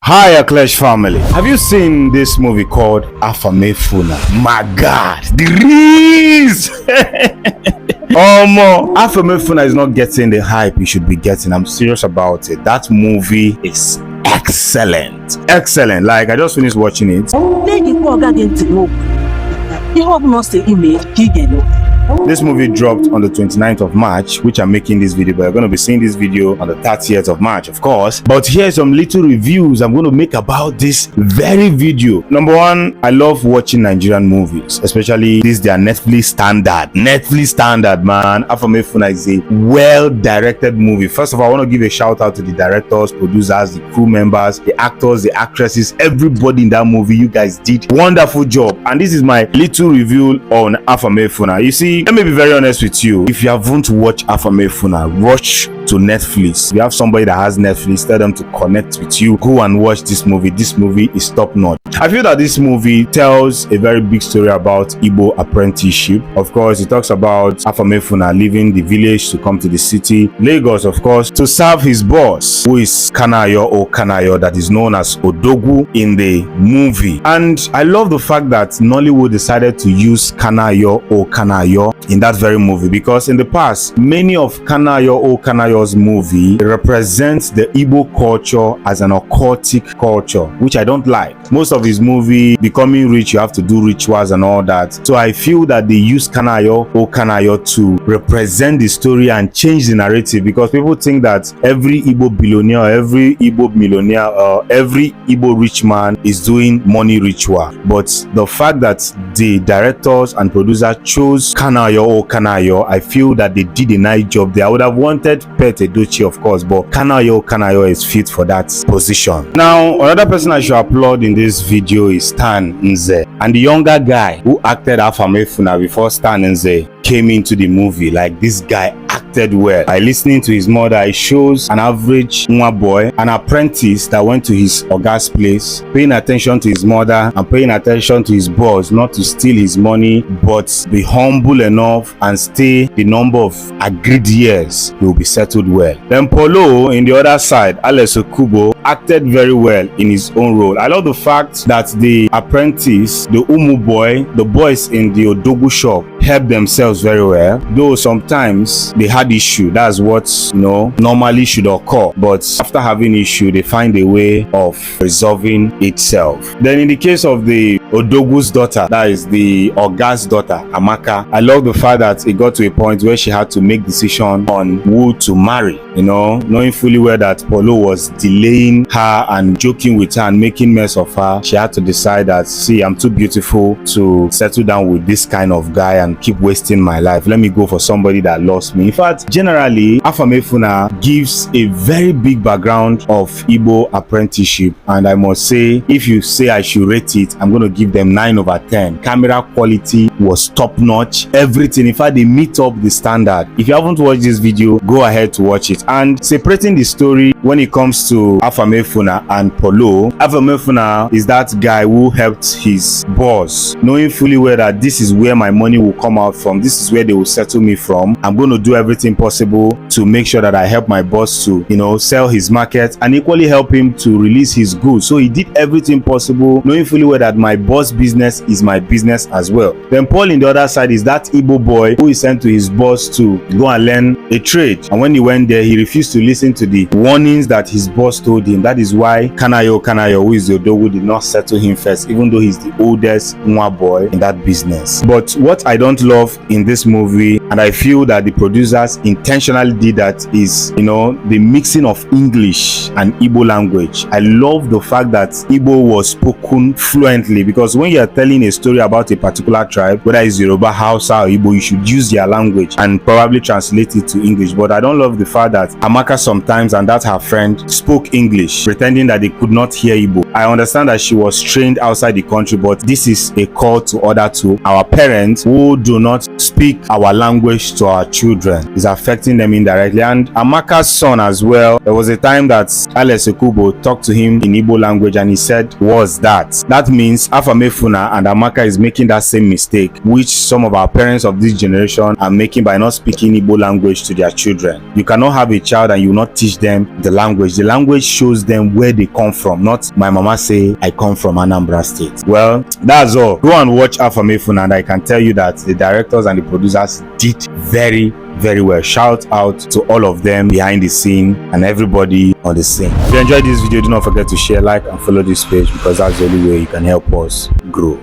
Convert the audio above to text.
Hi, Clash family. Have you seen this movie called Afam Efuna? My God, the reason! Afam Efuna is not getting the hype it should be getting. I'm serious about it. That movie is excellent. Excellent. Like, I just finished watching it. This movie dropped on the 29th of March, which I'm making this video, but you're going to be seeing this video on the 30th of March, of course. But here's some little reviews I'm going to make about this very video. Number one, I love watching Nigerian movies, especially this their Netflix standard. Netflix standard, man. Afam Efuna is a well-directed movie. First of all, I want to give a shout out to the directors, producers, the crew members, the actors, the actresses, everybody in that movie. You guys did a wonderful job. And this is my little review on Afam Efuna. You see, let me be very honest with you. If you haven't watched Afam Efuna, rush to Netflix. If you have somebody that has Netflix, tell them to connect with you. Go and watch this movie. This movie is top notch. I feel that this movie tells a very big story about Igbo apprenticeship. Of course, it talks about Afam Efuna leaving the village to come to the city, Lagos, of course, to serve his boss, who is Kanayo or Kanayo, that is known as Odogwu in the movie. And I love the fact that Nollywood decided to use Kanayo or Kanayo in that very movie, because in the past, many of Kanayo or Kanayo's movie represents the Igbo culture as an occultic culture, which I don't like. Most of his movie, becoming rich, you have to do rituals and all that. So I feel that they use Kanayo or Kanayo to represent the story and change the narrative, because people think that every Igbo billionaire, every Igbo millionaire, every Igbo rich man is doing money ritual. But the fact that the directors and producers chose Kanayo or Kanayo, I feel that they did a nice job there. I would have wanted Pet Edochie, of course, but Kanayo is fit for that position. Now, another person I should applaud in this video is Stan Nze, and the younger guy who acted Afam Efuna before Stan Nze came into the movie. Like, this guy acted well. By listening to his mother, it shows an average Nwa boy, an apprentice that went to his oga's place, paying attention to his mother and paying attention to his boss, not to steal his money, but be humble enough and stay the number of agreed years. He will be settled well. Then Polo, in the other side, Alex Okubo, acted very well in his own role. I love the fact that the apprentice, the Umu boy, the boys in the Odogwu shop helped themselves very well, though sometimes they had issue. That's what, normally should occur, but after having issue, they find a way of resolving itself. Then in the case of the Odogwu's daughter, that is the Oga's daughter, Amaka, I love the fact that it got to a point where she had to make decision on who to marry, knowing fully well that Polo was delaying her and joking with her and making mess of her. She had to decide that, see, I'm too beautiful to settle down with this kind of guy and keep wasting my life. Let me go for somebody that loves me. In fact, generally, Afam Efuna gives a very big background of Igbo apprenticeship, and I must say, if you say I should rate it, I'm going to give them 9 over 10. Camera quality was top notch. Everything, in fact, they meet up the standard. If you haven't watched this video, go ahead to watch it. And separating the story when it comes to Afam Efuna and Polo, Afam Efuna is that guy who helped his boss, knowing fully well that this is where my money will come out from, this is where they will settle me from. I'm going to do everything possible to make sure that I help my boss to, sell his market and equally help him to release his goods. So he did everything possible, knowing fully well that my boss' business is my business as well. Then Paul in the other side is that Igbo boy who is sent to his boss to go and learn a trade. And when he went there, he refused to listen to the warnings that his boss told him. That is why Kanayo, who is the Odogwu, did not settle him first, even though he's the oldest Nwa boy in that business. But what I don't love in this movie, and I feel that the producers intentionally did that, is the mixing of English and Igbo language. I love the fact that Igbo was spoken fluently, because when you are telling a story about a particular tribe, whether it's Yoruba, Hausa or Igbo, you should use their language and probably translate it to English. But I don't love the fact that Amaka sometimes and that her friend spoke English, pretending that they could not hear Igbo. I understand that she was trained outside the country, but this is a call to order to our parents who do not speak our language to our children. It's affecting them indirectly. And Amaka's son as well, there was a time that Alex Okubo talked to him in Igbo language and he said, "What's that?" That means Afam Afam Efuna and Amaka is making that same mistake which some of our parents of this generation are making by not speaking Igbo language to their children. You cannot have a child and you will not teach them the language. The language shows them where they come from, not my mama say I come from Anambra State. Well, that's all. Go and watch Afam Efuna and I can tell you that the directors and the producers did very well. Shout out to all of them behind the scene and everybody on the scene. If you enjoyed this video, do not forget to share, like and follow this page because that's the only way you can help us grow.